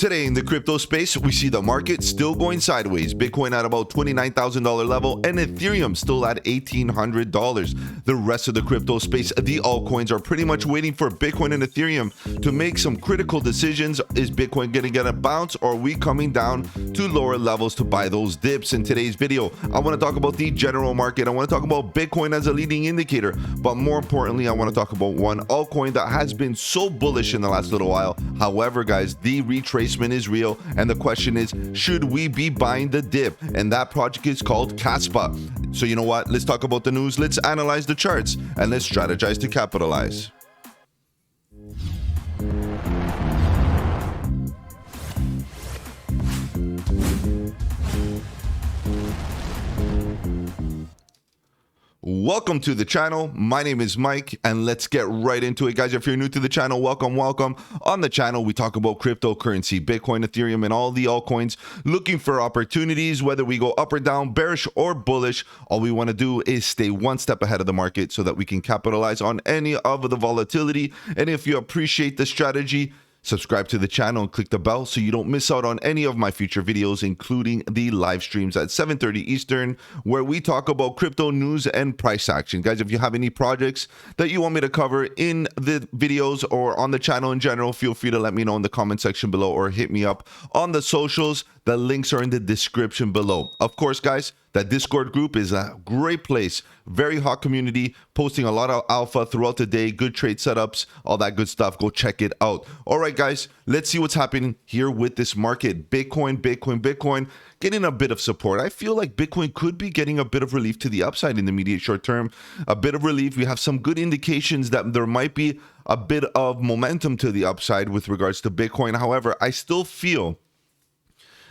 Today in the crypto space, we see the market still going sideways. Bitcoin at about $29,000 level and Ethereum still at $1,800. The rest of the crypto space, the altcoins, are pretty much waiting for Bitcoin and Ethereum to make some critical decisions. Is Bitcoin going to get a bounce, or are we coming down to lower levels to buy those dips? In today's video, I want to talk about the general market. I want to talk about Bitcoin as a leading indicator, but more importantly, I want to talk about one altcoin that has been so bullish in the last little while. However, guys, the retracement is real, and the question is, should we be buying the dip? And that project is called Kaspa. So you know what? Let's talk about the news, let's analyze the charts, and let's strategize to capitalize. Welcome to the channel. My name is Mike, and let's get right into it, guys. If you're new to the channel, welcome. On the channel, we talk about cryptocurrency, Bitcoin, Ethereum, and all the altcoins, looking for opportunities, whether we go up or down, bearish or bullish. All we want to do is stay one step ahead of the market so that we can capitalize on any of the volatility. And if you appreciate the strategy, subscribe to the channel and click the bell so you don't miss out on any of my future videos, including the live streams at 7:30 Eastern, where we talk about crypto news and price action. Guys, if you have any projects that you want me to cover in the videos or on the channel in general, feel free to let me know in the comment section below or hit me up on the socials. The links are in the description below. Of course, guys, that Discord group is a great place. Very hot community, posting a lot of alpha throughout the day, good trade setups, all that good stuff. Go check it out. All right, guys, let's see what's happening here with this market. Bitcoin getting a bit of support. I feel like Bitcoin could be getting a bit of relief to the upside in the immediate short term. A bit of relief. We have some good indications that there might be a bit of momentum to the upside with regards to Bitcoin. However, I still feel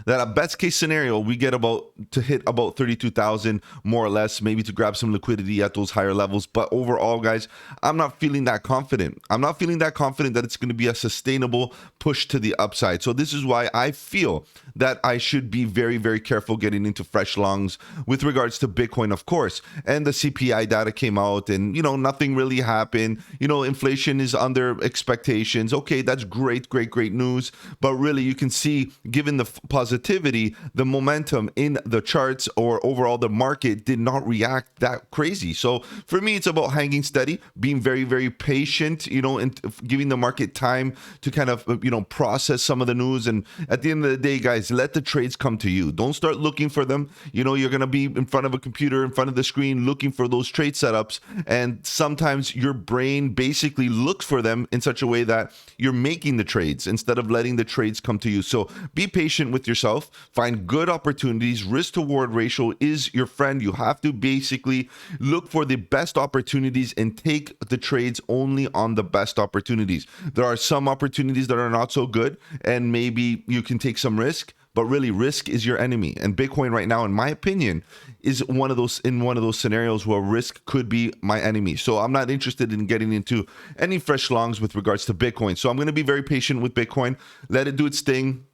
that a best case scenario, we get to hit about 32,000 more or less, maybe to grab some liquidity at those higher levels. But overall, guys, I'm not feeling that confident. I'm not feeling that confident that it's going to be a sustainable push to the upside. So this is why I feel that I should be very, very careful getting into fresh longs with regards to Bitcoin, of course. And the CPI data came out and, nothing really happened. Inflation is under expectations. Okay, that's great news. But really, you can see, given the positivity, the momentum in the charts or overall the market did not react that crazy. So for me, it's about hanging steady, being very, very patient, and giving the market time to kind of, process some of the news. And at the end of the day, guys, let the trades come to you. Don't start looking for them. You're going to be in front of a computer, in front of the screen, looking for those trade setups. And sometimes your brain basically looks for them in such a way that you're making the trades instead of letting the trades come to you. So be patient with yourself, find good opportunities. Risk to reward ratio is your friend. You have to basically look for the best opportunities and take the trades only on the best opportunities. There are some opportunities that are not so good, and maybe you can take some risk, but really risk is your enemy. And Bitcoin right now, in my opinion, is one of those scenarios where risk could be my enemy. So I'm not interested in getting into any fresh longs with regards to Bitcoin. So I'm going to be very patient with Bitcoin, let it do its thing.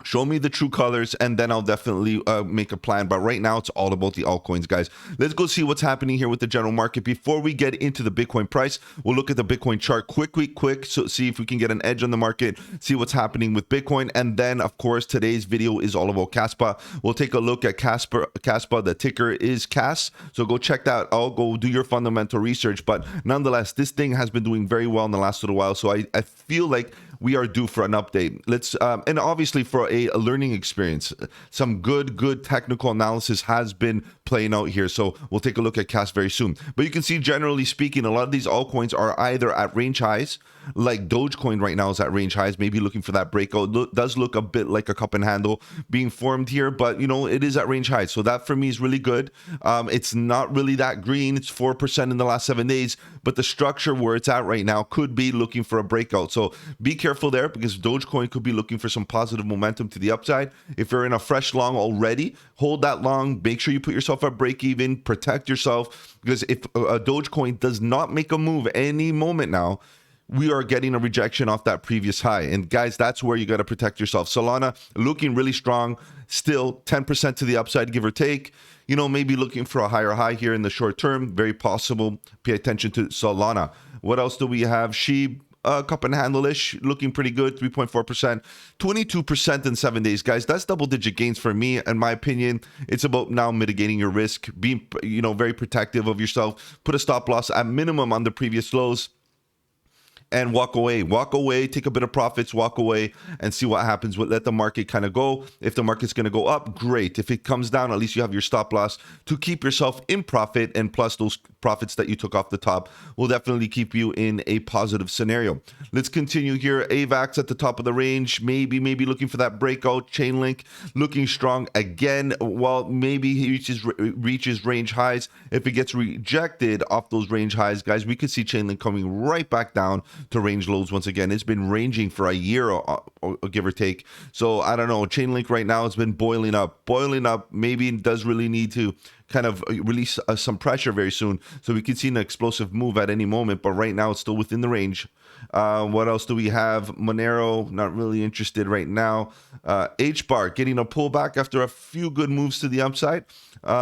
Show me the true colors, and then I'll definitely make a plan. But right now, it's all about the altcoins, guys. Let's go see what's happening here with the general market. Before we get into the Bitcoin price, we'll look at the Bitcoin chart quick, so see if we can get an edge on the market, see what's happening with Bitcoin. And then, of course, today's video is all about Kaspa. We'll take a look at Kaspa. The ticker is KAS. So go check that out. Go do your fundamental research. But nonetheless, this thing has been doing very well in the last little while. So I feel like we are due for an update. Let's and obviously for a learning experience, some good technical analysis has been playing out here. So we'll take a look at KAS very soon. But you can see, generally speaking, a lot of these altcoins are either at range highs, like Dogecoin right now is at range highs, maybe looking for that breakout. Does look a bit like a cup and handle being formed here, but it is at range highs. So that for me is really good. It's not really that green. It's 4% in the last 7 days, but the structure where it's at right now could be looking for a breakout. So be careful there, because Dogecoin could be looking for some positive momentum to the upside. If you're in a fresh long already, hold that long. Make sure you put yourself at break even, protect yourself, because if a Dogecoin does not make a move any moment now, we are getting a rejection off that previous high. And guys, that's where you got to protect yourself. Solana looking really strong, still 10% to the upside, give or take. Maybe looking for a higher high here in the short term. Very possible. Pay attention to Solana. What else do we have? SHIB cup and handle-ish, looking pretty good, 3.4%, 22% in 7 days, guys. That's double-digit gains for me. In my opinion, it's about now mitigating your risk, being, very protective of yourself. Put a stop loss at minimum on the previous lows, and walk away, take a bit of profits, walk away and see what happens. Let the market kind of go. If the market's going to go up, great. If it comes down, at least you have your stop loss to keep yourself in profit, and plus those profits that you took off the top will definitely keep you in a positive scenario. Let's continue here. AVAX at the top of the range, maybe looking for that breakout. Chainlink looking strong again. Well, maybe he reaches range highs. If it gets rejected off those range highs, guys, we could see Chainlink coming right back down to range lows once again. It's been ranging for a year, or give or take. So I don't know. Chainlink right now has been boiling up. Maybe it does really need to kind of release some pressure very soon, so we could see an explosive move at any moment. But right now, it's still within the range. What else do we have? Monero, not really interested right now. HBAR getting a pullback after a few good moves to the upside.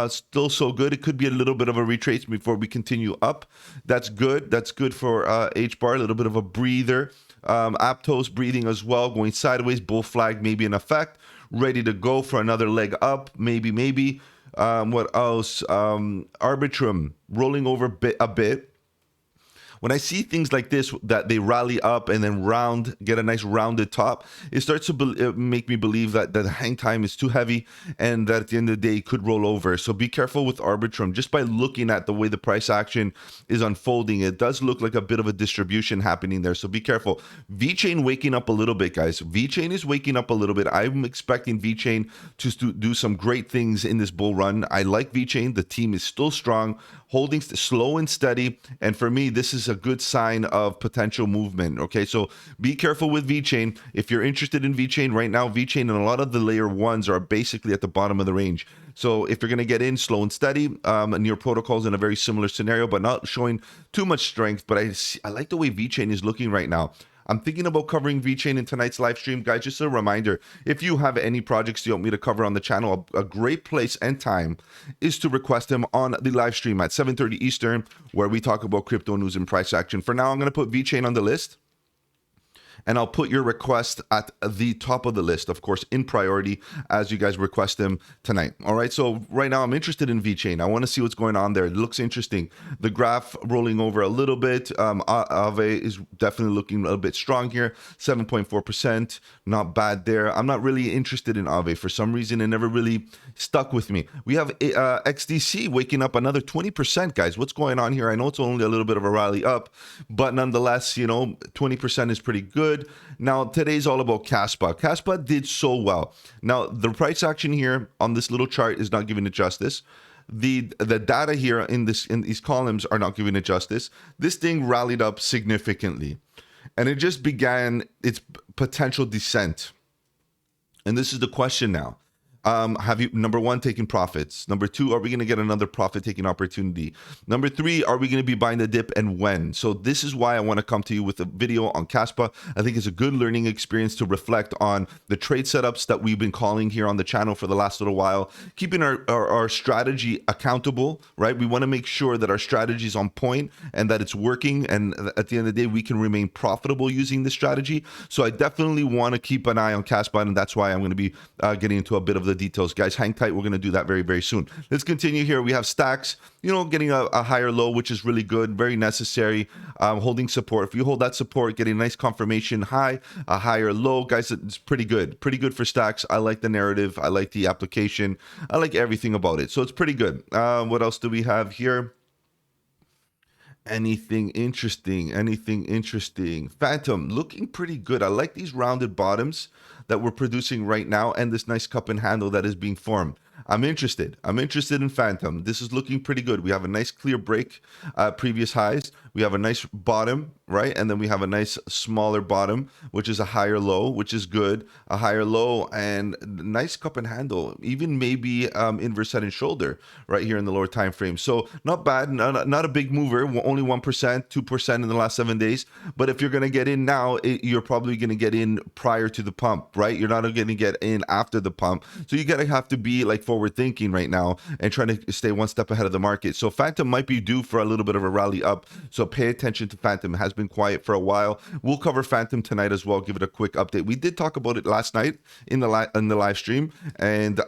Still so good. It could be a little bit of a retrace before we continue up. That's good. That's good for HBAR. A little bit of a breather. Aptos breathing as well, going sideways. Bull flag maybe in effect. Ready to go for another leg up. Maybe. What else? Arbitrum rolling over a bit. When I see things like this, that they rally up and then get a nice rounded top, it starts to make me believe that the hang time is too heavy and that at the end of the day it could roll over. So be careful with Arbitrum. Just by looking at the way the price action is unfolding, it does look like a bit of a distribution happening there. So be careful. VeChain waking up a little bit, guys. VeChain is waking up a little bit. I'm expecting VeChain to do some great things in this bull run. I like VeChain. The team is still strong, holding slow and steady. And for me, this is a good sign of potential movement. Okay, so be careful with VeChain. If you're interested in VeChain right now, VeChain and a lot of the layer ones are basically at the bottom of the range. So if you're going to get in slow and steady, and your protocol's in a very similar scenario, but not showing too much strength. But I like the way VeChain is looking right now. I'm thinking about covering VeChain in tonight's live stream. Guys, just a reminder, if you have any projects you want me to cover on the channel, a great place and time is to request them on the live stream at 7:30 Eastern, where we talk about crypto news and price action. For now, I'm going to put VeChain on the list, and I'll put your request at the top of the list, of course, in priority as you guys request them tonight. All right, so right now I'm interested in VeChain. I want to see what's going on there. It looks interesting. The graph rolling over a little bit. Aave is definitely looking a little bit strong here, 7.4%. Not bad there. I'm not really interested in Aave. For some reason, it never really stuck with me. We have XDC waking up another 20%, guys. What's going on here? I know it's only a little bit of a rally up, but nonetheless, 20% is pretty good. Now, today's all about Kaspa. Kaspa did so well. Now, the price action here on this little chart is not giving it justice. The data here in these columns are not giving it justice. This thing rallied up significantly, and it just began its potential descent. And this is the question now. Have you, number one, taken profits? Number two, are we going to get another profit-taking opportunity? Number three, are we going to be buying the dip, and when? So this is why I want to come to you with a video on Kaspa. I think it's a good learning experience to reflect on the trade setups that we've been calling here on the channel for the last little while, keeping our strategy accountable, right? We want to make sure that our strategy is on point and that it's working, and at the end of the day, we can remain profitable using this strategy. So I definitely want to keep an eye on Kaspa, and that's why I'm going to be getting into a bit of the details. Guys, hang tight. We're going to do that very, very soon. Let's continue here. We have stacks, getting a higher low, which is really good, very necessary. Holding support. If you hold that support, getting a nice confirmation high, a higher low, guys, it's pretty good. Pretty good for stacks. I like the narrative. I like the application. I like everything about it. So it's pretty good. What else do we have here? Anything interesting? Phantom looking pretty good. I like these rounded bottoms that we're producing right now and this nice cup and handle that is being formed. I'm interested in Phantom. This is looking pretty good. We have a nice clear break, previous highs. We have a nice bottom, right? And then we have a nice smaller bottom, which is a higher low, which is good. A higher low and nice cup and handle, even maybe inverse head and shoulder right here in the lower time frame. So not bad, not a big mover, only 1%, 2% in the last 7 days. But if you're going to get in now, you're probably going to get in prior to the pump, right? You're not going to get in after the pump. So you got to have to be like forward thinking right now and trying to stay one step ahead of the market. So Phantom might be due for a little bit of a rally up. So pay attention to Phantom. It has been quiet for a while. We'll cover Phantom tonight as well, give it a quick update. We did talk about it last night in the live stream, and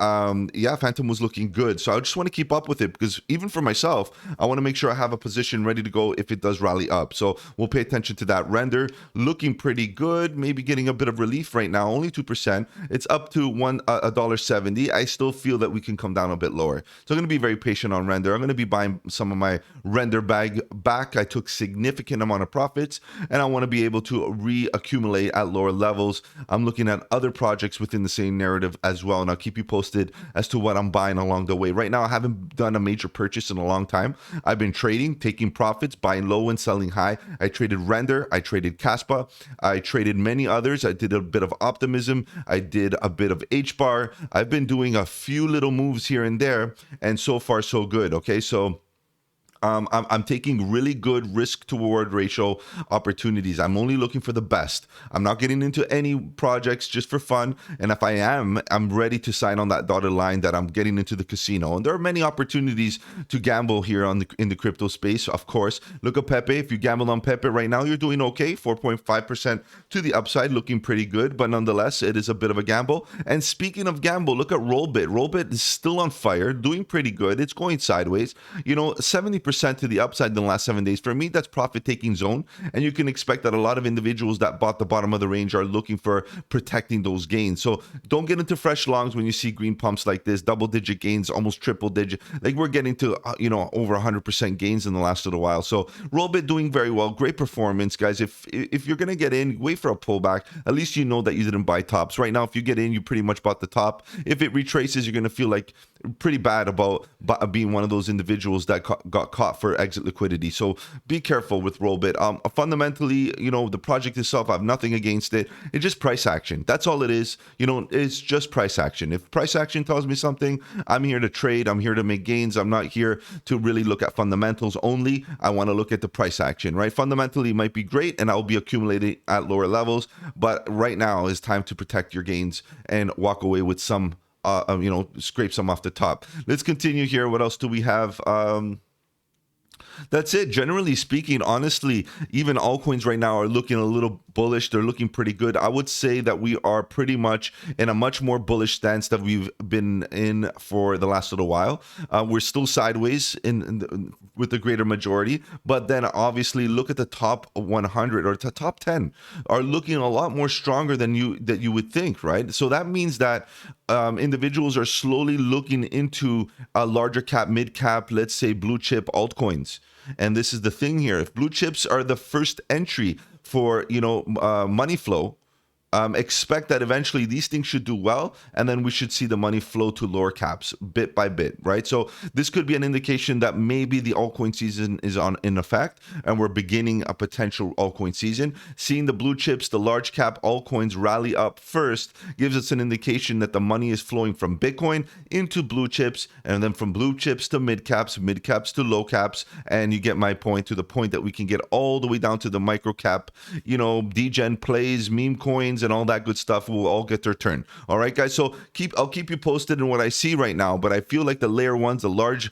yeah, Phantom was looking good. So I just want to keep up with it, because even for myself, I want to make sure I have a position ready to go if it does rally up. So we'll pay attention to that. Render looking pretty good, maybe getting a bit of relief right now, only 2%. It's up to $1.70. I still feel that we can come down a bit lower. So I'm going to be very patient on Render. I'm going to be buying some of my Render bag back. I took significant amount of profits, and I want to be able to reaccumulate at lower levels. I'm looking at other projects within the same narrative as well, and I'll keep you posted as to what I'm buying along the way. Right now, I haven't done a major purchase in a long time. I've been trading, taking profits, buying low and selling high. I traded Render, I traded Kaspa, I traded many others. I did a bit of Optimism, I did a bit of HBAR. I've been doing a few little moves here and there, and so far so good. Okay, so I'm taking really good risk to reward ratio opportunities. I'm only looking for the best. I'm not getting into any projects just for fun. And if I am, I'm ready to sign on that dotted line that I'm getting into the casino. And there are many opportunities to gamble here in the crypto space. Of course, look at Pepe. If you gambled on Pepe right now, you're doing okay. 4.5% to the upside, looking pretty good. But nonetheless, it is a bit of a gamble. And speaking of gamble, look at Rollbit. Rollbit is still on fire, doing pretty good. It's going sideways. 70% to the upside in the last 7 days. For me, that's profit-taking zone, and you can expect that a lot of individuals that bought the bottom of the range are looking for protecting those gains. So don't get into fresh longs when you see green pumps like this, double-digit gains, almost triple-digit. Like we're getting to over 100% gains in the last little while. So Rollbit doing very well, great performance, guys. If you're gonna get in, wait for a pullback. At least you know that you didn't buy tops. Right now, if you get in, you pretty much bought the top. If it retraces, you're gonna feel like pretty bad about being one of those individuals that got caught for exit liquidity. So be careful with Rollbit. Fundamentally, the project itself, I have nothing against it. It's just price action. That's all it is. It's just price action. If price action tells me something, I'm here to trade. I'm here to make gains. I'm not here to really look at fundamentals only. I want to look at the price action, right? Fundamentally, it might be great, and I'll be accumulating at lower levels. But right now is time to protect your gains and walk away with some scrape some off the top. Let's continue here. What else do we have? That's it. Generally speaking, honestly, even altcoins right now are looking a little bullish. They're looking pretty good. I would say that we are pretty much in a much more bullish stance that we've been in for the last little while. We're still sideways with the greater majority, but then obviously look at the top 100 or the top 10 are looking a lot more stronger than you would think, right? So that means that individuals are slowly looking into a larger cap, mid cap, let's say blue chip altcoins. And this is the thing here. If blue chips are the first entry for, money flow, expect that eventually these things should do well, and then we should see the money flow to lower caps bit by bit, right? So this could be an indication that maybe the altcoin season is in effect, and we're beginning a potential altcoin season. Seeing the blue chips, the large cap altcoins rally up first gives us an indication that the money is flowing from Bitcoin into blue chips, and then from blue chips to mid caps to low caps, and you get my point, to the point that we can get all the way down to the micro cap, degen plays, meme coins, and all that good stuff will all get their turn. All right, guys. So I'll keep you posted on what I see right now, but I feel like the layer ones, the large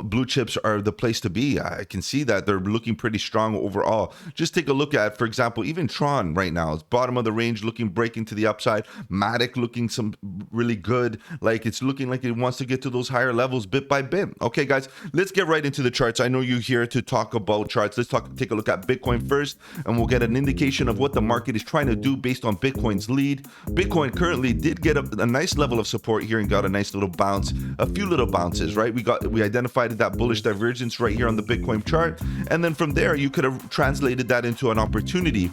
blue chips are the place to be. I can see that they're looking pretty strong overall. Just take a look at, for example, even Tron right now. It's bottom of the range, breaking to the upside. Matic looking some really good. Like it's looking like it wants to get to those higher levels bit by bit. Okay, guys, let's get right into the charts. I know you're here to talk about charts. Let's take a look at Bitcoin first, and we'll get an indication of what the market is trying to do based on Bitcoin's lead. Bitcoin currently did get a nice level of support here and got a nice little bounce, a few little bounces, right? We identified that bullish divergence right here on the Bitcoin chart, and then from there you could have translated that into an opportunity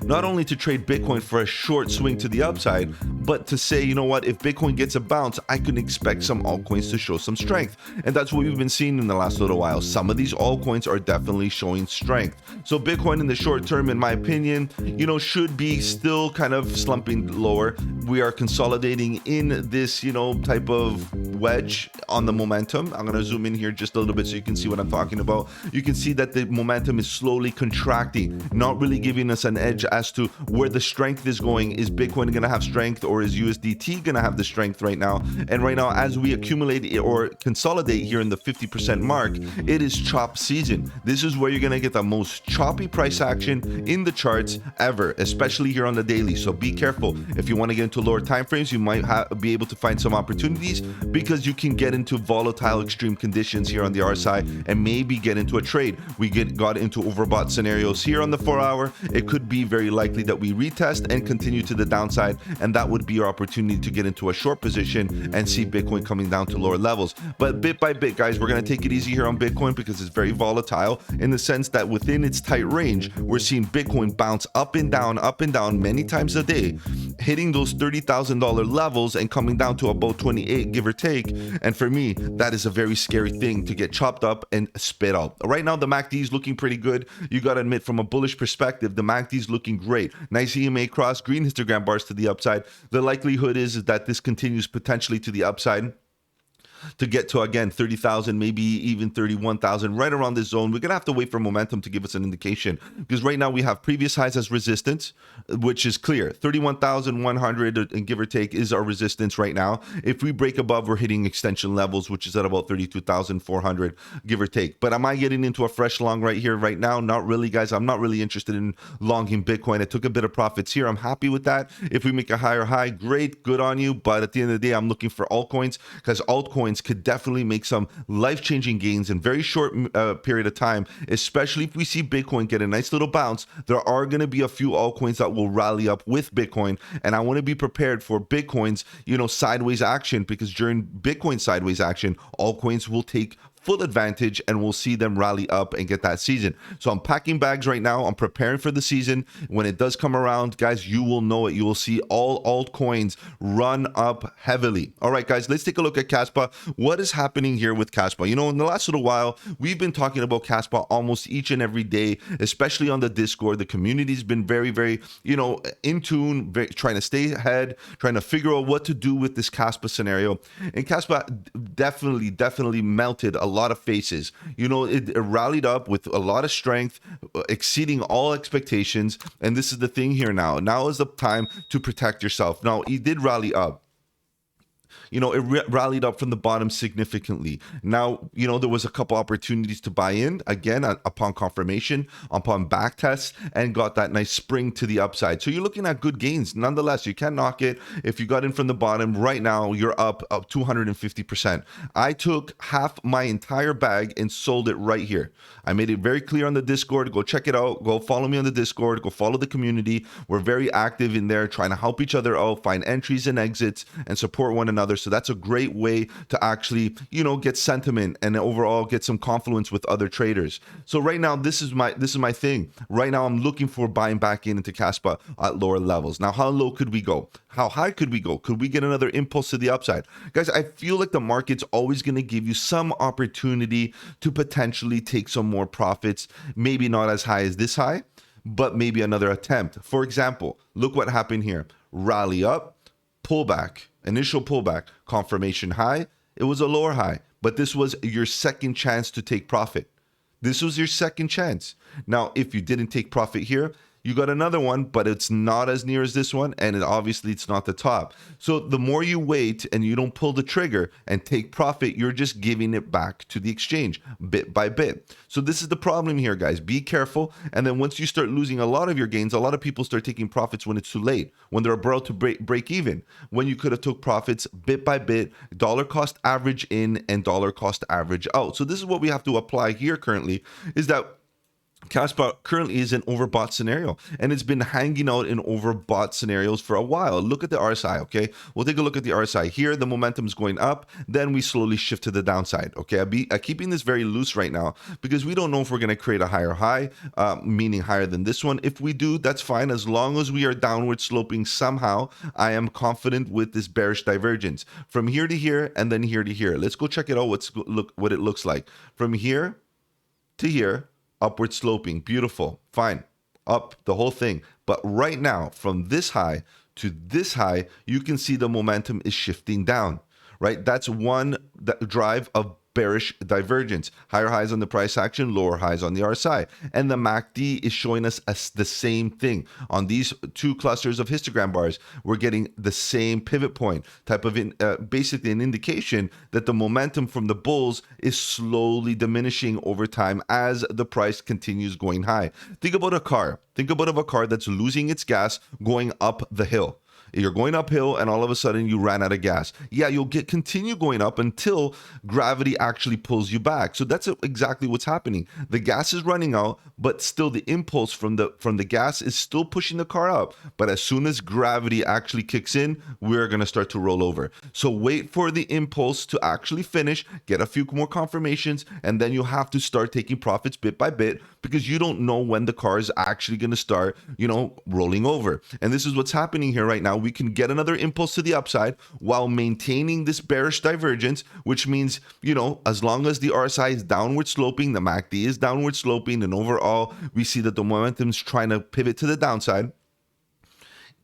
not only to trade Bitcoin for a short swing to the upside, but to say, you know what, if Bitcoin gets a bounce, I can expect some altcoins to show some strength. And that's what we've been seeing in the last little while. Some of these altcoins are definitely showing strength. So Bitcoin in the short term, in my opinion, should be still kind of slumping lower. We are consolidating in this, type of wedge on the momentum. I'm going to zoom in here just a little bit so you can see what I'm talking about. You can see that the momentum is slowly contracting, not really giving us an edge as to where the strength is going. Is Bitcoin going to have strength, or is USDT going to have the strength right now? And right now, as we accumulate or consolidate here in the 50% mark, it is chop season. This is where you're going to get the most choppy price action in the charts ever, especially here on the daily. So be careful. If you want to get into lower time frames, you might be able to find some opportunities, because you can get into volatile extreme conditions here on the RSI and maybe get into a trade. We got into overbought scenarios here on the 4-hour. It could be very likely that we retest and continue to the downside, and that would be our opportunity to get into a short position and see Bitcoin coming down to lower levels. But bit by bit, guys, we're going to take it easy here on Bitcoin, because it's very volatile in the sense that within its tight range, we're seeing Bitcoin bounce up and down many times a day, hitting those $30,000 levels and coming down to about 28, give or take. And for me, that is a very scary thing to get chopped up and spit out. Right now, the MACD is looking pretty good. You got to admit, from a bullish perspective, the MACD is looking great. Nice EMA cross, green histogram bars to the upside. The likelihood is that this continues potentially to the upside to get to, again, 30,000, maybe even 31,000, right around this zone. We're going to have to wait for momentum to give us an indication, because right now we have previous highs as resistance, which is clear. 31,100 and give or take is our resistance right now. If we break above, we're hitting extension levels, which is at about 32,400, give or take. But am I getting into a fresh long right here, right now? Not really, guys. I'm not really interested in longing Bitcoin. I took a bit of profits here. I'm happy with that. If we make a higher high, great, good on you. But at the end of the day, I'm looking for altcoins, because altcoins could definitely make some life-changing gains in very short period of time, especially if we see Bitcoin get a nice little bounce. There are going to be a few altcoins that will rally up with Bitcoin, and I want to be prepared for Bitcoin's, sideways action, because during Bitcoin sideways action, altcoins will take full advantage, and we'll see them rally up and get that season. So I'm packing bags right now. I'm preparing for the season. When it does come around, guys, you will know it. You will see all altcoins run up heavily. All right, guys, let's take a look at Kaspa. What is happening here with Kaspa? In the last little while, we've been talking about Kaspa almost each and every day, especially on the Discord. The community's been very, very, in tune, trying to stay ahead, trying to figure out what to do with this Kaspa scenario. And Kaspa definitely melted a lot of faces. It rallied up with a lot of strength, exceeding all expectations. And this is the thing here now. Now is the time to protect yourself. Now, he did rally up. It rallied up from the bottom significantly. Now, there was a couple opportunities to buy in, again, upon confirmation, upon back tests, and got that nice spring to the upside. So you're looking at good gains. Nonetheless, you can't knock it. If you got in from the bottom, right now, you're up 250%. I took half my entire bag and sold it right here. I made it very clear on the Discord. Go check it out. Go follow me on the Discord. Go follow the community. We're very active in there, trying to help each other out, find entries and exits, and support one another. So that's a great way to actually, get sentiment and overall get some confluence with other traders. So right now, this is my thing. Right now, I'm looking for buying back into Kaspa at lower levels. Now, how low could we go? How high could we go? Could we get another impulse to the upside? Guys, I feel like the market's always going to give you some opportunity to potentially take some more profits. Maybe not as high as this high, but maybe another attempt. For example, look what happened here. Rally up, pullback. Initial pullback, confirmation high. It was a lower high, but this was your second chance to take profit. This was your second chance. Now, if you didn't take profit here, you got another one, but it's not as near as this one, and obviously it's not the top. So the more you wait and you don't pull the trigger and take profit, you're just giving it back to the exchange bit by bit. So this is the problem here, guys. Be careful. And then once you start losing a lot of your gains, a lot of people start taking profits when it's too late, when they're about to break even, when you could have took profits bit by bit, dollar cost average in and dollar cost average out. So this is what we have to apply here currently, is that Kaspa currently is an overbought scenario, and it's been hanging out in overbought scenarios for a while. Look at the RSI, okay? We'll take a look at the RSI. Here, the momentum is going up, then we slowly shift to the downside, okay? I'm keeping this very loose right now because we don't know if we're going to create a higher high, meaning higher than this one. If we do, that's fine. As long as we are downward sloping somehow, I am confident with this bearish divergence. From here to here, and then here to here. Let's go check it out, what it looks like. From here to here, upward sloping, beautiful, fine, up the whole thing. But right now, from this high to this high, you can see the momentum is shifting down, right? That's one drive of bearish divergence. Higher highs on the price action, lower highs on the RSI. And the MACD is showing us the same thing. On these two clusters of histogram bars, we're getting the same pivot point type of, basically an indication that the momentum from the bulls is slowly diminishing over time as the price continues going high. Think about a car. Think about a car that's losing its gas going up the hill. You're going uphill and all of a sudden you ran out of gas. Yeah, you'll continue going up until gravity actually pulls you back. So that's exactly what's happening. The gas is running out, but still the impulse from the gas is still pushing the car up. But as soon as gravity actually kicks in, we're going to start to roll over. So wait for the impulse to actually finish, get a few more confirmations, and then you'll have to start taking profits bit by bit, because you don't know when the car is actually going to start, rolling over. And this is what's happening here right now. We can get another impulse to the upside while maintaining this bearish divergence, which means, as long as the RSI is downward sloping, the MACD is downward sloping, and overall we see that the momentum is trying to pivot to the downside.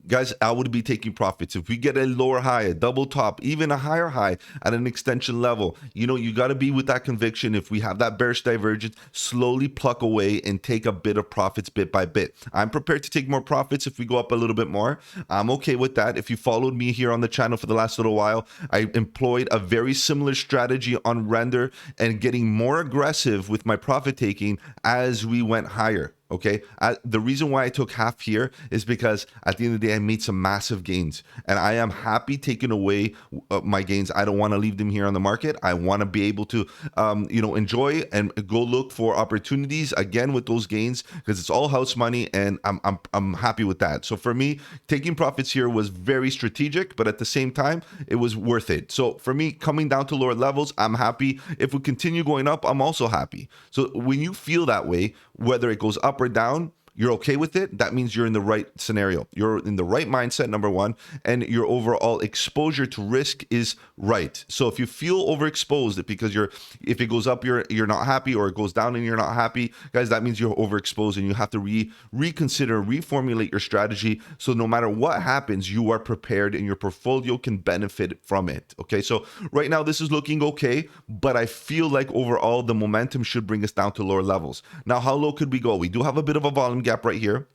Guys, I would be taking profits. If we get a lower high, a double top, even a higher high at an extension level, you got to be with that conviction. If we have that bearish divergence, slowly pluck away and take a bit of profits bit by bit. I'm prepared to take more profits if we go up a little bit more. I'm okay with that. If you followed me here on the channel for the last little while, I employed a very similar strategy on render and getting more aggressive with my profit taking as we went higher. Okay, the reason why I took half here is because at the end of the day, I made some massive gains, and I am happy taking away my gains. I don't want to leave them here on the market. I want to be able to, enjoy and go look for opportunities again with those gains, because it's all house money, and I'm happy with that. So for me, taking profits here was very strategic, but at the same time, it was worth it. So for me, coming down to lower levels, I'm happy. If we continue going up, I'm also happy. So when you feel that way, whether it goes up or down, you're okay with it. That means you're in the right scenario. You're in the right mindset, number one, and your overall exposure to risk is right. So if you feel overexposed because if it goes up, you're not happy, or it goes down and you're not happy, guys, that means you're overexposed, and you have to reconsider, reformulate your strategy. So no matter what happens, you are prepared and your portfolio can benefit from it. Okay. So right now this is looking okay, but I feel like overall the momentum should bring us down to lower levels. Now, how low could we go? We do have a bit of a volume gap right here,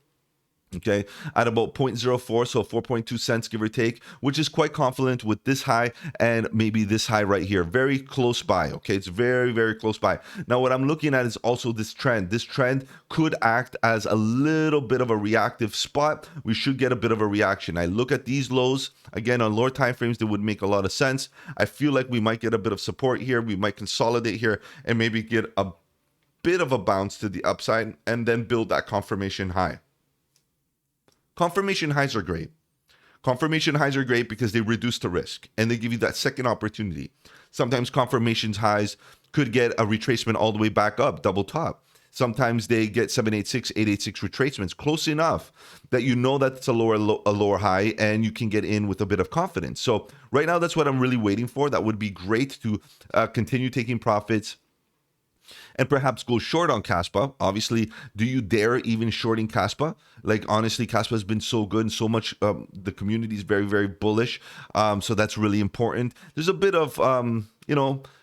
okay, at about 0.04, so 4.2 cents, give or take, which is quite confident with this high and maybe this high right here, very close by. Okay, it's very, very close by. Now, what I'm looking at is also this trend. This trend could act as a little bit of a reactive spot. We should get a bit of a reaction. I look at these lows again on lower time frames, that would make a lot of sense. I feel like we might get a bit of support here. We might consolidate here and maybe get a bit of a bounce to the upside and then build that confirmation high. Confirmation highs are great. Confirmation highs are great because they reduce the risk and they give you that second opportunity. Sometimes confirmation highs could get a retracement all the way back up, double top. Sometimes they get 786, 886 retracements, close enough that you know that it's a lower high and you can get in with a bit of confidence. So right now, that's what I'm really waiting for. That would be great to continue taking profits and perhaps go short on Kaspa. Obviously, do you dare even shorting Kaspa? Like, honestly, Kaspa has been so good and so much, the community is very, very bullish. So that's really important. There's a bit of,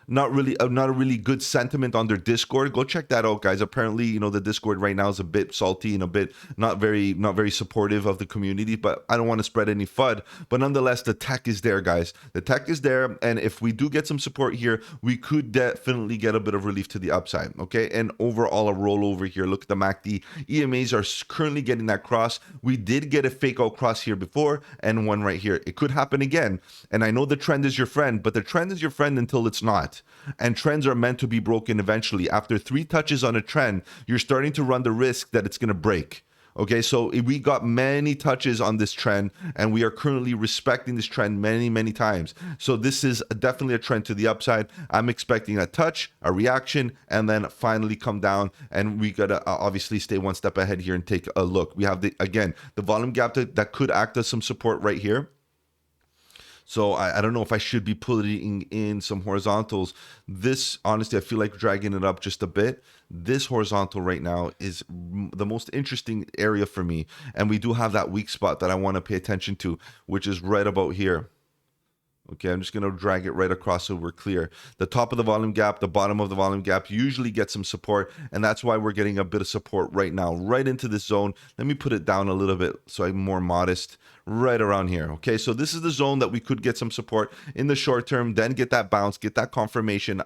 not a really good sentiment on their Discord. Go check that out, guys. Apparently, the Discord right now is a bit salty and a bit not very supportive of the community, but I don't want to spread any FUD. But nonetheless, the tech is there, guys. The tech is there, and if we do get some support here, we could definitely get a bit of relief to the upside, okay? And overall, a rollover here. Look at the MACD. EMAs are currently getting that cross. We did get a fake out cross here before, and one right here. It could happen again. And I know the trend is your friend, but the trend is your friend until it's not. And trends are meant to be broken eventually. After 3 touches on a trend, you're starting to run the risk that it's going to break. Okay, so we got many touches on this trend, and we are currently respecting this trend many, many times. So this is definitely a trend to the upside. I'm expecting a touch, a reaction, and then finally come down. And we got to obviously stay one step ahead here and take a look. We have, the volume gap that could act as some support right here. So I don't know if I should be putting in some horizontals. This, honestly, I feel like dragging it up just a bit. This horizontal right now is the most interesting area for me. And we do have that weak spot that I want to pay attention to, which is right about here. Okay, I'm just going to drag it right across so we're clear. The top of the volume gap, the bottom of the volume gap usually get some support, and that's why we're getting a bit of support right now, right into this zone. Let me put it down a little bit so I'm more modest, right around here. Okay, so this is the zone that we could get some support in the short term, then get that bounce, get that confirmation,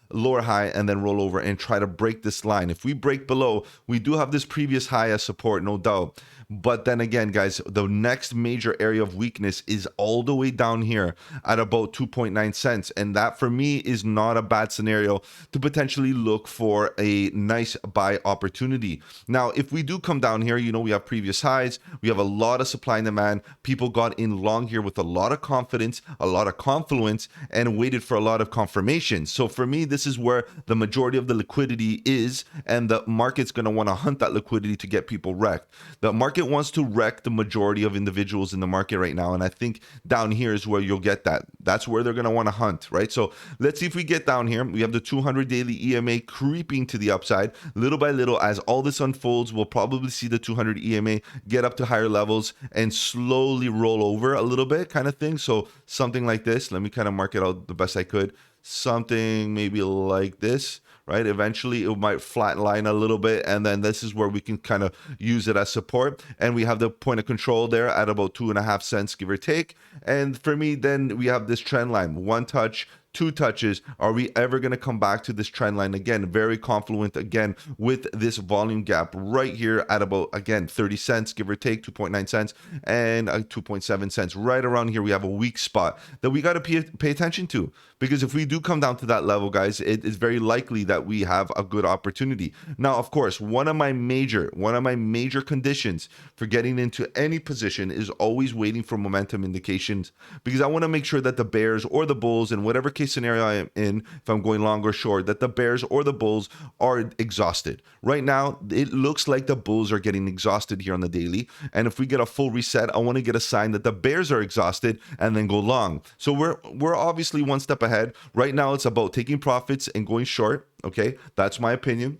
lower high, and then roll over and try to break this line. If we break below, we do have this previous high as support, no doubt. But then again, guys, the next major area of weakness is all the way down here at about 2.9 cents. And that for me is not a bad scenario to potentially look for a nice buy opportunity. Now, if we do come down here, you know, we have previous highs, we have a lot of supply and demand. People got in long here with a lot of confidence, a lot of confluence, and waited for a lot of confirmation. So for me, this is where the majority of the liquidity is, and the market's going to want to hunt that liquidity to get people wrecked. The market wants to wreck the majority of individuals in the market right now, and I think down here is where you'll get that. That's where they're going to want to hunt, right? So let's see if we get down here. We have the 200 daily EMA creeping to the upside little by little. As all this unfolds, we'll probably see the 200 EMA get up to higher levels and slowly roll over a little bit, kind of thing. So something like this. Let me kind of mark it out the best I could. Something maybe like this, right? Eventually it might flatline a little bit, and then this is where we can kind of use it as support. And we have the point of control there at about 2.5 cents, give or take. And for me, then we have this trend line, one touch, two touches. Are we ever going to come back to this trend line again? Very confluent again with this volume gap right here at about, again, 30 cents, give or take, 2.9 cents and 2.7 cents. Right around here, we have a weak spot that we got to pay attention to, because if we do come down to that level, guys, it is very likely that we have a good opportunity. Now, of course, one of my major conditions for getting into any position is always waiting for momentum indications, because I want to make sure that the bears or the bulls, in whatever case scenario I am in, if I'm going long or short, that the bears or the bulls are exhausted. Right now, it looks like the bulls are getting exhausted here on the daily. And if we get a full reset, I want to get a sign that the bears are exhausted and then go long. So we're obviously one step ahead. Right now, it's about taking profits and going short. Okay, that's my opinion.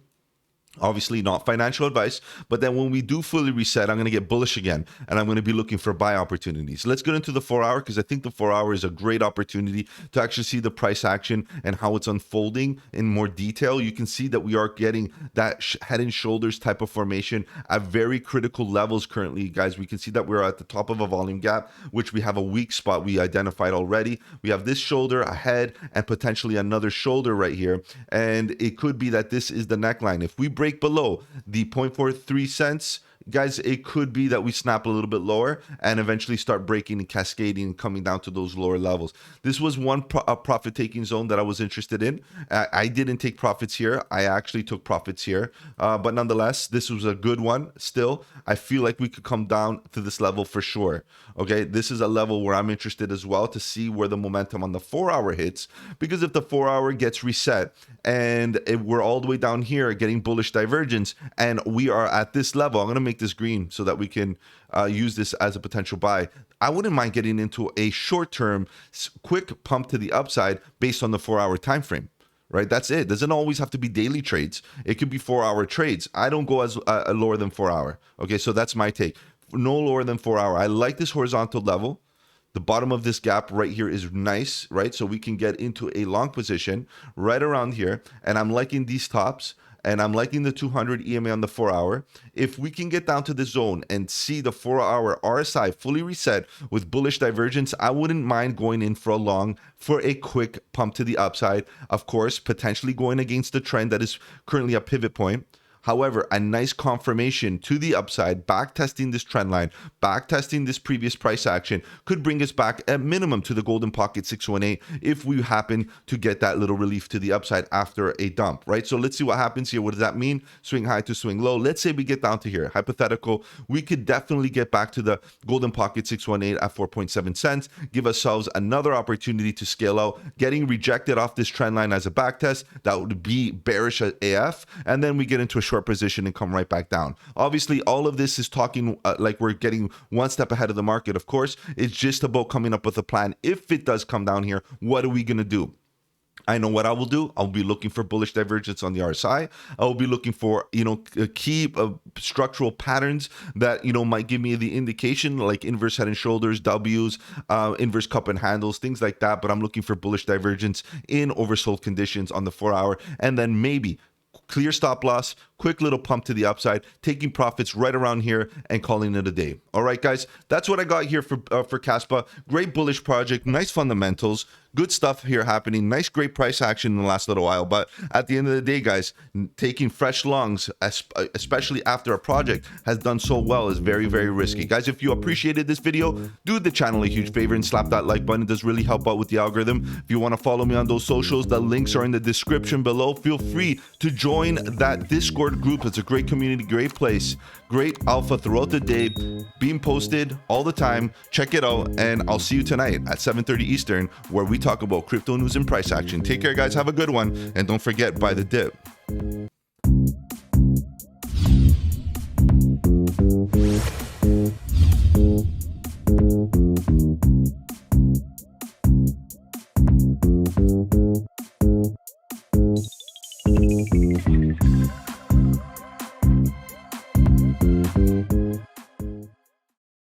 Obviously not financial advice, but then when we do fully reset, I'm going to get bullish again, and I'm going to be looking for buy opportunities. Let's get into the 4-hour, because I think the 4-hour is a great opportunity to actually see the price action and how it's unfolding in more detail. You can see that we are getting that head and shoulders type of formation at very critical levels currently, guys. We can see that we're at the top of a volume gap, which we have a weak spot we identified already. We have this shoulder, a head, and potentially another shoulder right here, and it could be that this is the neckline. If we break below the 0.43 cents, guys, it could be that we snap a little bit lower and eventually start breaking and cascading and coming down to those lower levels. This was one profit taking zone that I was interested in. I didn't take profits here. I actually took profits here. But nonetheless, this was a good one. Still, I feel like we could come down to this level for sure. Okay, this is a level where I'm interested as well to see where the momentum on the 4-hour hits, because if the 4-hour gets reset and if we're all the way down here getting bullish divergence and we are at this level, I'm going to make this green so that we can use this as a potential buy. I wouldn't mind getting into a short-term quick pump to the upside based on the 4-hour time frame. Right, that's it. Doesn't always have to be daily trades. It could be 4-hour trades. I don't go as lower than 4-hour. Okay, so that's my take. No lower than 4-hour. I like this horizontal level. The bottom of this gap right here is nice, right? So we can get into a long position right around here. And I'm liking these tops, and I'm liking the 200 EMA on the 4-hour. If we can get down to the zone and see the 4-hour RSI fully reset with bullish divergence, I wouldn't mind going in for a long for a quick pump to the upside. Of course, potentially going against the trend that is currently a pivot point. However, a nice confirmation to the upside, back testing this trend line, back testing this previous price action, could bring us back at minimum to the golden pocket 618 if we happen to get that little relief to the upside after a dump, right? So let's see what happens here. What does that mean? Swing high to swing low. Let's say we get down to here. Hypothetical, we could definitely get back to the golden pocket 618 at 4.7 cents, give ourselves another opportunity to scale out, getting rejected off this trend line as a back test. That would be bearish at AF, and then we get into a short position and come right back down. Obviously, all of this is talking like we're getting one step ahead of the market. Of course, it's just about coming up with a plan. If it does come down here, what are we going to do? I know what I will do. I'll be looking for bullish divergence on the RSI. I will be looking for, key structural patterns that, might give me the indication, like inverse head and shoulders, W's, inverse cup and handles, things like that. But I'm looking for bullish divergence in oversold conditions on the 4-hour, and then maybe clear stop loss, quick little pump to the upside, taking profits right around here and calling it a day. All right, guys, that's what I got here for Kaspa. Great bullish project, nice fundamentals, good stuff here happening, nice, great price action in the last little while. But at the end of the day, guys, taking fresh longs, especially after a project has done so well, is very, very risky. Guys, if you appreciated this video, do the channel a huge favor and slap that like button. It does really help out with the algorithm. If you want to follow me on those socials, the links are in the description below. Feel free to join that Discord group. It's a great community, great place, great alpha throughout the day, being posted all the time. Check it out, and I'll see you tonight at 7:30 Eastern, where we talk about crypto news and price action. Take care, guys. Have a good one, and don't forget, buy the dip.